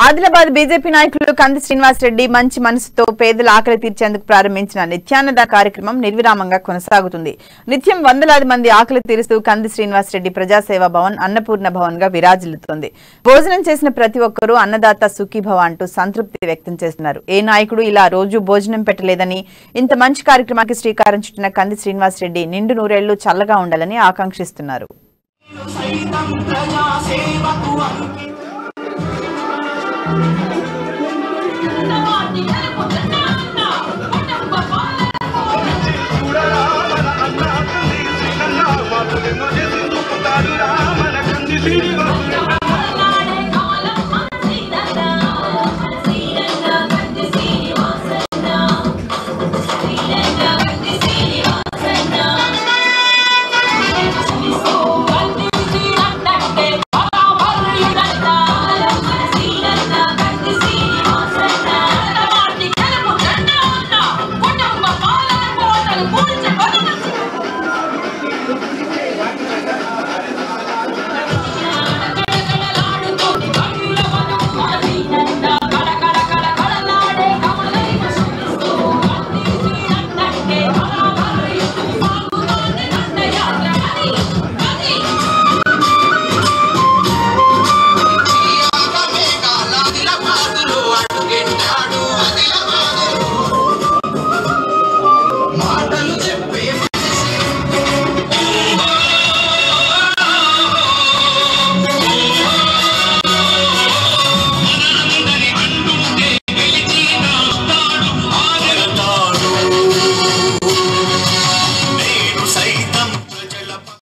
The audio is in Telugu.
ఆదిలాబాద్ బీజేపీ నాయకులు కంది శ్రీనివాసరెడ్డి మంచి మనసుతో పేదల ఆకలి తీర్చేందుకు ప్రారంభించిన నిత్యాన్నదాన కార్యక్రమం నిర్విరామంగా కొనసాగుతుంది. నిత్యం వందలాది మంది ఆకలి తీరుస్తూ కంది శ్రీనివాసరెడ్డి ప్రజాసేవా భవన్ అన్నపూర్ణ భవన్ గా విరాజిల్లుతోంది. భోజనం చేసిన ప్రతి ఒక్కరూ అన్నదాత సుఖీభవ అంటూ సంతృప్తి వ్యక్తం చేస్తున్నారు. ఏ నాయకుడు ఇలా రోజు భోజనం పెట్టలేదని, ఇంత మంచి కార్యక్రమానికి శ్రీకారం చుట్టిన కంది శ్రీనివాసరెడ్డి నిండు నూరేళ్లు చల్లగా ఉండాలని ఆకాంక్షిస్తున్నారు. No,